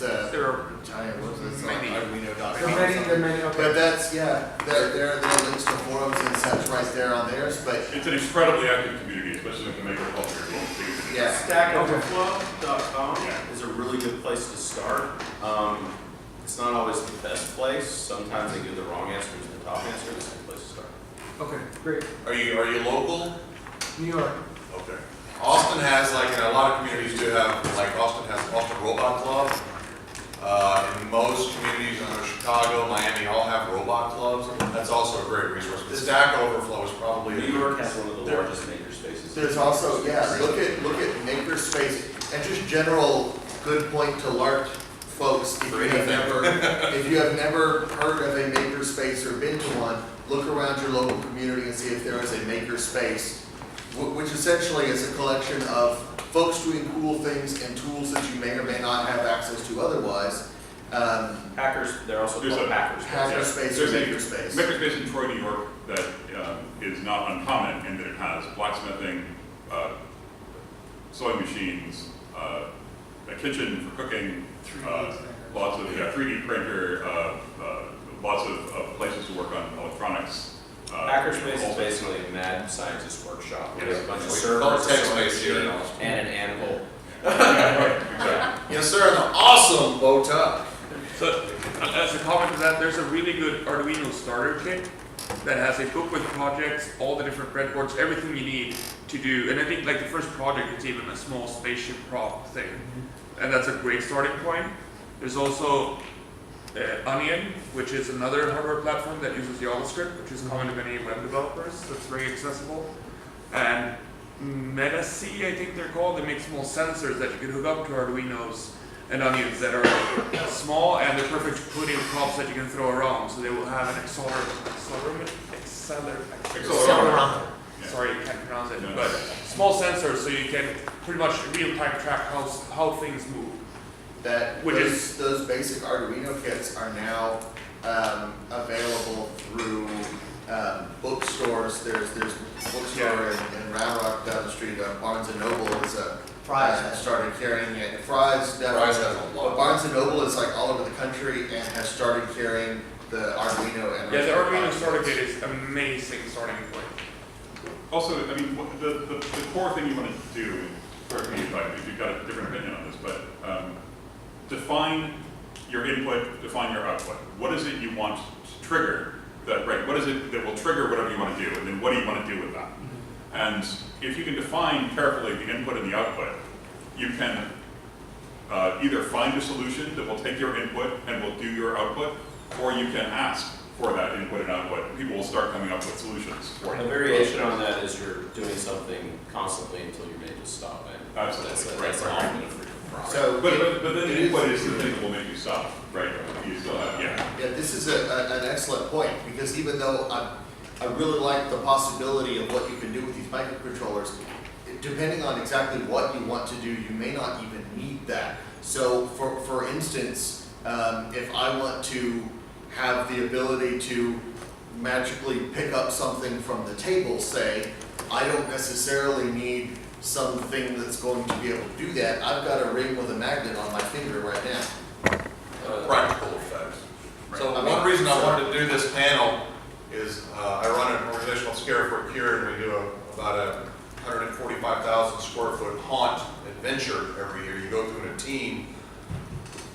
it's a giant, what's it, it's like Arduino.com. The many, okay. But that's, yeah, there are links to forums and such right there on theirs, but It's an incredibly active community, especially with the maker culture. yeah. StackOverflow.com is a really good place to start. It's not always the best place. Sometimes they give the wrong answer to the top answer. It's a good place to start. Okay, great. Are you local? New York. Okay. Austin has, like, a lot of communities do have, like Austin has Austin Robot Club. In most communities, I know Chicago, Miami, all have robot clubs. That's also a great resource. But Stack Overflow is probably New York has one of the largest maker spaces. There's also, yeah, look at makerspace, and just general good point to Larp folks, if you have never heard of a makerspace or been to one, look around your local community and see if there is a makerspace, which essentially is a collection of folks doing cool things and tools that you may or may not have access to otherwise. Hackers, they're also called hackers. Hackerspace or makerspace. Makerspace in Troy, New York, that is not uncommon in that it has blacksmithing, sewing machines, a kitchen for cooking, lots of 3D printer, lots of places to work on electronics. Hackerspace is basically a mad scientist workshop. Yeah, There's a bunch of we servers, call it a tech sewing space here in machine, Austin. and an anvil. Exactly. Yes, sir, and an awesome bow tie. So, as a comment to that, there's a really good Arduino starter kit that has a book with projects, all the different breadboards, everything you need to do. And I think like the first project is even a small spaceship prop thing. And that's a great starting point. There's also Onion, which is another hardware platform that uses JavaScript, which is common to many web developers. That's very accessible. And Metze, I think they're called. They make small sensors that you can hook up to Arduinos and Onions that are small, and they're perfect for putting props that you can throw around. So they will have an accelerometer. Sorry, I can't pronounce it. But small sensors, so you can pretty much real-time track how things move. Those basic Arduino kits are now available through bookstores. There's a bookstore in Round Rock down the street. Barnes and Noble is started carrying it. Fry's Fry's has a lot. But Barnes and Noble is like all over the country and has started carrying the Arduino and Yeah, the Arduino starter kit is amazing starting point. Also, I mean, the core thing you want to do, correct me if you've got a different opinion on this, but define your input, define your output. What is it you want to trigger? What is it that will trigger whatever you want to do, and then what do you want to do with that? And if you can define carefully the input and the output, you can either find a solution that will take your input and will do your output, or you can ask for that input and output. People will start coming up with solutions for you. A variation on that is you're doing something constantly until you're made to stop it. Absolutely. That's often a frequent problem. So But then the input is the thing that will make you stop, right? You still have, Yeah, this is an excellent point, because even though I really like the possibility of what you can do with these microcontrollers, depending on exactly what you want to do, you may not even need that. So for instance, if I want to have the ability to magically pick up something from the table, say, I don't necessarily need something that's going to be able to do that. I've got a ring with a magnet on my finger right now. Practical effects. So one reason I wanted to do this panel is I run an organization called Scare for a Cure, and we do about a 145,000 square foot haunt adventure every year. You go through in a team.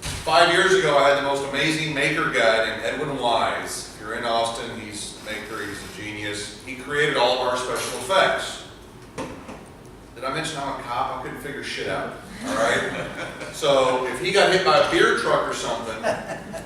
5 years ago, I had the most amazing maker guy named Edwin Wise. If you're in Austin, he's a maker, he's a genius. He created all of our special effects. Did I mention I'm a cop? I couldn't figure shit out. All right? So if he got hit by a beer truck or something,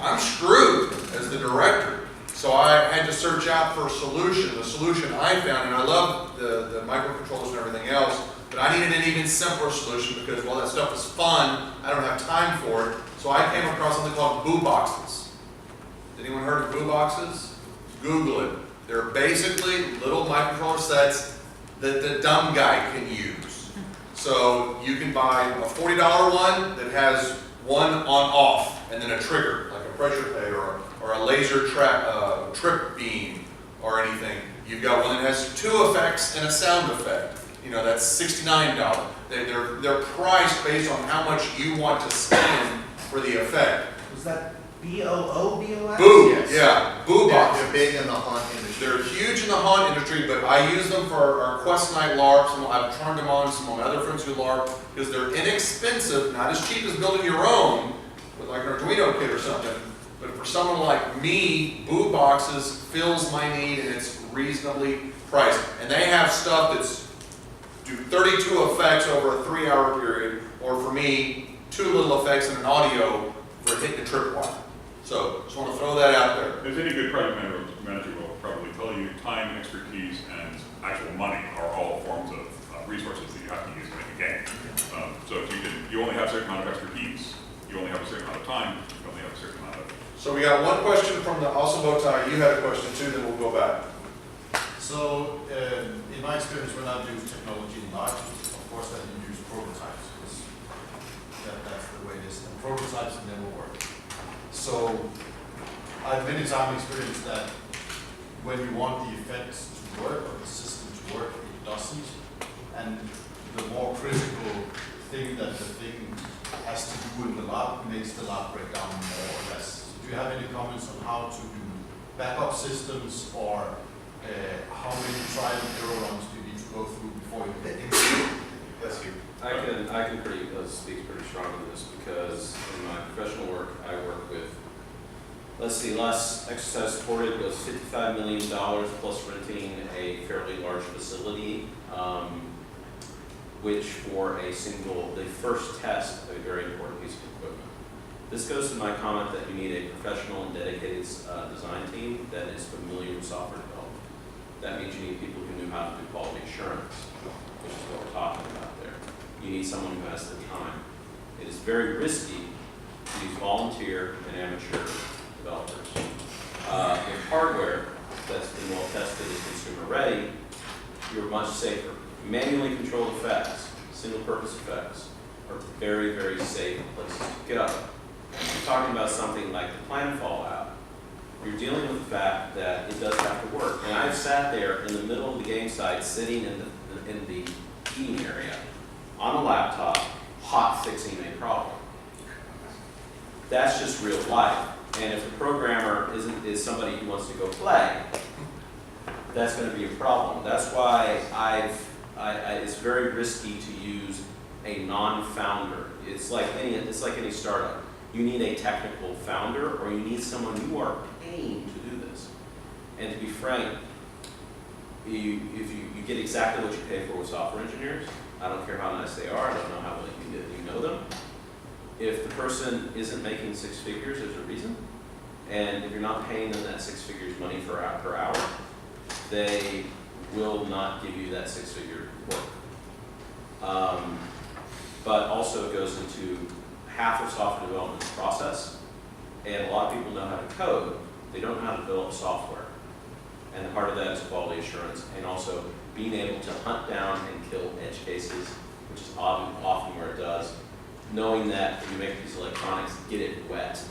I'm screwed as the director. So I had to search out for a solution. The solution I found, and I love the microcontrollers and everything else, but I needed an even simpler solution because while that stuff is fun, I don't have time for it. So I came across something called boo boxes. Anyone heard of boo boxes? Google it. They're basically little microcontroller sets that the dumb guy can use. So you can buy a $40 one that has one on-off and then a trigger, like a pressure plate or a laser trip beam or anything. You've got one that has 2 effects and a sound effect. You know, that's $69. They're priced based on how much you want to spend for the effect. Was that BOOBOS? Boo, Yes. yeah, boo boxes. They're big in the hunt industry. They're huge in the hunt industry, but I use them for our Quest Night LARPs, and I've turned them on some of my other friends who LARP, because they're inexpensive, not as cheap as building your own, with like an Arduino kit or something. But for someone like me, Boo Boxes fills my need, and it's reasonably priced. And they have stuff that's do 32 effects over a 3-hour period, or for me, 2 little effects and an audio for hitting a tripwire. So, just want to throw that out there. As any good project manager will probably tell you, time, expertise, and actual money are all forms of resources that you have to use to make a game. So if you only have a certain amount of expertise, you only have a certain amount of time, you only have a certain amount of. So we got one question from the awesome bow tie. You had a question too, then we'll go back. So, in my experience, when I do technology in Larp, of course, I use prototypes, because that's the way it is. And prototypes never work. So, I've many times experienced that when you want the effects to work or the system to work, it doesn't. And the more critical thing that the thing has to do in the lab makes the lab break down more or less. So do you have any comments on how to do backup systems, or how many trial and error runs do you need to go through before you get into? Yes, you. I can speak pretty strongly to this, because in my professional work, I work with, let's see, last exercise supported was $55 million plus renting a fairly large facility, which for the first test, a very important piece of equipment. This goes to my comment that you need a professional and dedicated design team that is familiar with software development. That means you need people who know how to do quality assurance, which is what we're talking about there. You need someone who has the time. It is very risky to use volunteer and amateur developers. With hardware that's been well tested and consumer ready, you're much safer. Manually controlled effects, single purpose effects, are very, very safe places to go. You're talking about something like the Planfall app. You're dealing with the fact that it does have to work. And I've sat there in the middle of the game site, sitting in the eating area, on a laptop, hot fixing a problem. That's just real life. And if the programmer is somebody who wants to go play, that's going to be a problem. That's why it's very risky to use a non-founder. It's like any startup. You need a technical founder, or you need someone you are paying to do this. And to be frank, if you get exactly what you pay for with software engineers. I don't care how nice they are. I don't know how well you know them. If the person isn't making 6 figures, there's a reason. And if you're not paying them that 6 figures money per hour, they will not give you that 6-figure work. But also it goes into half of software development process, and a lot of people know how to code. They don't know how to develop software. And part of that is quality assurance, and also being able to hunt down and kill edge cases, which is often where it does. Knowing that when you make a piece of electronics, get it wet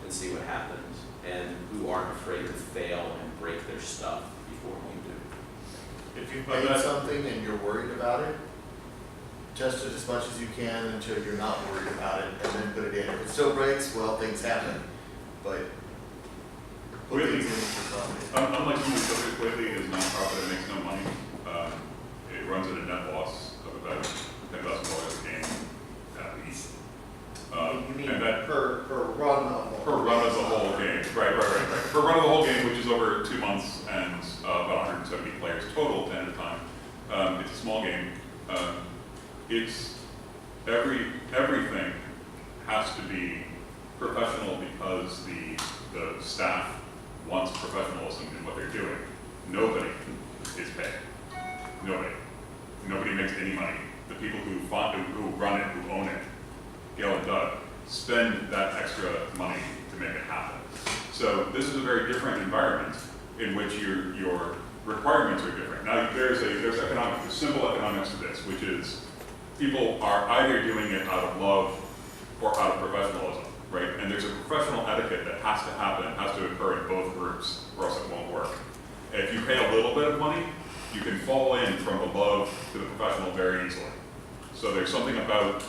and see what happens, and who aren't afraid to fail and break their stuff before you do. If you made something and you're worried about it, test it as much as you can until you're not worried about it, and then put it in. If it still breaks, well, things happen, but put things in for something. Unlike some of the stuff lately, is a nonprofit that makes no money. It runs at a net loss of about $10,000 a game at least. You mean and that per run of per run of the whole game, right. Per run of the whole game, which is over 2 months and about 170 players total, 10 at a time. It's a small game. It's everything has to be professional because the staff wants professionalism in what they're doing. Nobody is paid. Nobody makes any money. The people who run it, who own it, Gail and Doug, spend that extra money to make it happen. So this is a very different environment in which your requirements are different. Now there's simple economics to this, which is people are either doing it out of love or out of professionalism, right? And there's a professional etiquette that has to happen, has to occur in both groups, or else it won't work. If you pay a little bit of money, you can fall in from the love to the professional very easily. So there's something about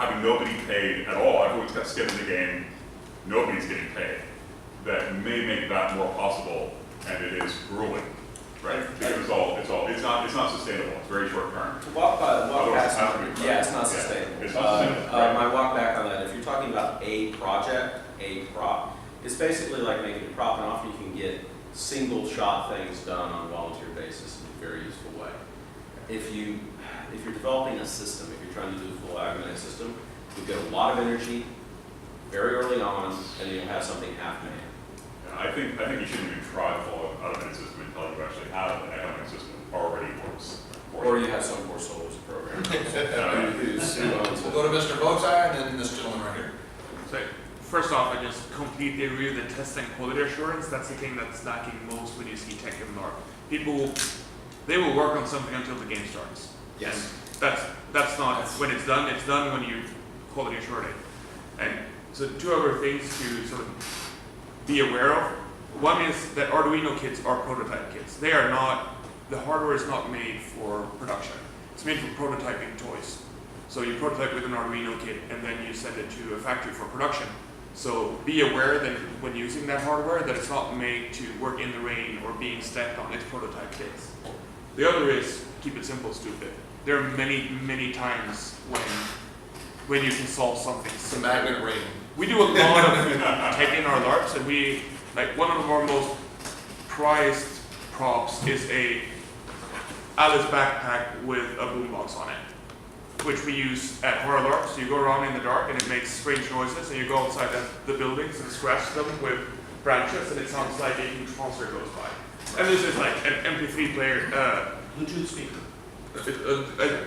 having nobody paid at all, everyone's got skin in the game, nobody's getting paid, that may make that more possible, and it is grueling, right? Because it's not sustainable, it's very short term. To walk Otherwise, past, it's not gonna be yeah, it's fun. not Yeah, sustainable. it's not sustainable, right. My walk back on that, if you're talking about a project, a prop, it's basically like making a prop, and often you can get single shot things done on a volunteer basis in a very useful way. If you're developing a system, if you're trying to do a full augmented system, you'll get a lot of energy very early on, and you'll have something half-made. I think you shouldn't even try the full automated system until you actually have an automated system that already works. Or you have some poor soul who's a programmer who owns We'll it. go to Mr. Bowtie and then this gentleman right here. So, first off, I just completely agree with the test and quality assurance. That's the thing that's lacking most when you see tech and Larp. People, they will work on something until the game starts. Yes. And that's not when it's done when you quality assure it. And so two other things to sort of be aware of. One is that Arduino kits are prototype kits. They are not, the hardware is not made for production. It's made for prototyping toys. So you prototype with an Arduino kit and then you send it to a factory for production. So be aware that when using that hardware that it's not made to work in the rain or being stacked on its prototype kits. The other is keep it simple, stupid. There are many times when you can solve something It's a simple. magnet ring. We do a lot of tech in our LARPs, and we, like, one of our most prized props is a Alice backpack with a boombox on it, which we use at horror LARPs. So you go around in the dark and it makes strange noises, and you go outside the buildings and scratch them with branches, and it sounds like a huge monster goes by. And this is like an MP3 player. Bluetooth speaker.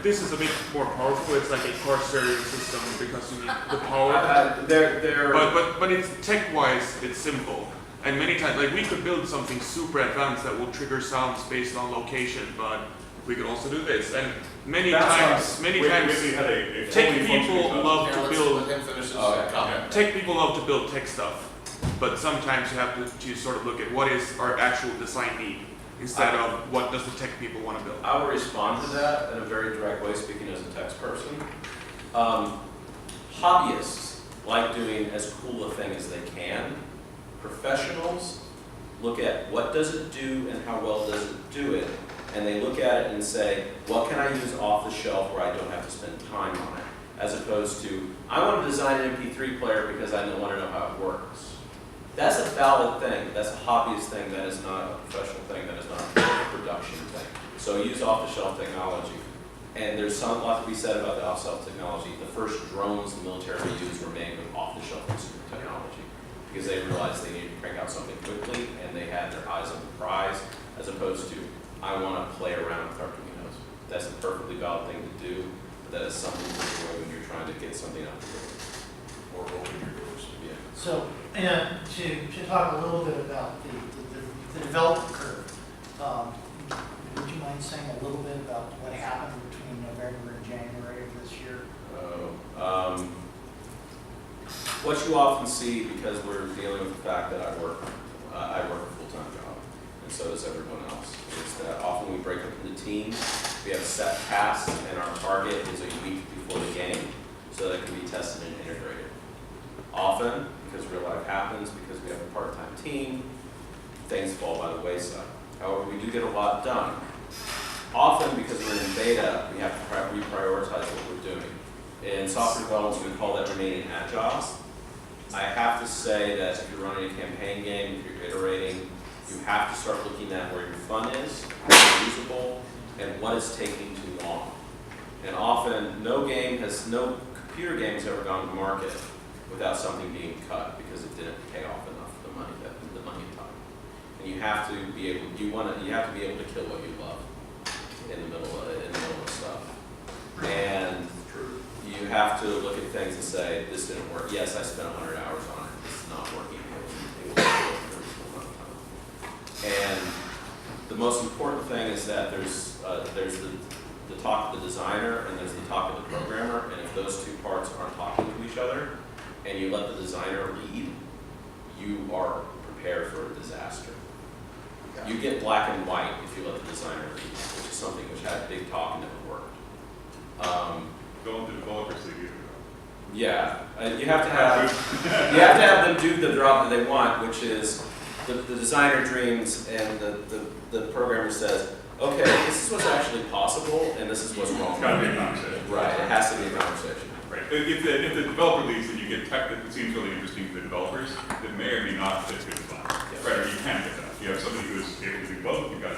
This is a bit more powerful. It's like a car stereo system because you need the power. But it's tech-wise, it's simple. And many times, like we could build something super advanced that will trigger sounds based on location, but we could also do this. And many times, We had a tech fully people functioning love Yeah, to let's build. let him finish his Okay. comment. Tech people love to build tech stuff, but sometimes you have to sort of look at what is our actual design need instead of what does the tech people want to build. I will respond to that in a very direct way, speaking as a text person. Hobbyists like doing as cool a thing as they can. Professionals look at what does it do and how well does it do it, and they look at it and say, what can I use off the shelf where I don't have to spend time on it, as opposed to, I want to design an MP3 player because I want to know how it works. That's a valid thing. That's a hobbyist thing. That is not a professional thing. That is not a production thing. So use off-the-shelf technology. And there's a lot to be said about the off-the-shelf technology. The first drones the military used were made with off-the-shelf consumer technology because they realized they needed to crank out something quickly and they had their eyes on the prize, as opposed to, I want to play around with Arduinos. That's a perfectly valid thing to do, but that is something to avoid when you're trying to get something out the door. Or open your doors. Yeah. So, to talk a little bit about the development curve, would you mind saying a little bit about what happened between November and January of this year? What you often see, because we're dealing with the fact that I work a full-time job, and so does everyone else, is that often we break up into teams, we have set tasks, and our target is a week before the game, so that it can be tested and integrated. Often, because real life happens, because we have a part-time team, things fall by the wayside. However, we do get a lot done. Often, because we're in beta, we have to reprioritize what we're doing. In software development, we call that remaining agile. I have to say that if you're running a campaign game, if you're iterating, you have to start looking at where your fun is, what's usable, and what is taking too long. And often, no computer game has ever gone to market without something being cut because it didn't pay off enough for the money time. And you have to be able, you have to be able to kill what you love in the middle of stuff. And you have to look at things and say, this didn't work. Yes, I spent 100 hours on it. It's not working. It will work for a reasonable amount of time. And the most important thing is that there's the talk of the designer and there's the talk of the programmer. And if those two parts aren't talking to each other, and you let the designer lead, you are prepared for a disaster. You get black and white if you let the designer lead, which is something which had big talk and never worked. Go into developers league either. Yeah, you have to have them do the job that they want, which is the designer dreams and the programmer says, okay, this is what's actually possible and this is what's wrong. It's gotta be a conversation. Right, it has to be a conversation. Right, if the developer leaves and you get tech that seems really interesting to the developers, that may or may not fit good design. Yes. Right, or you can get that. You have somebody who is able to do both, you've got a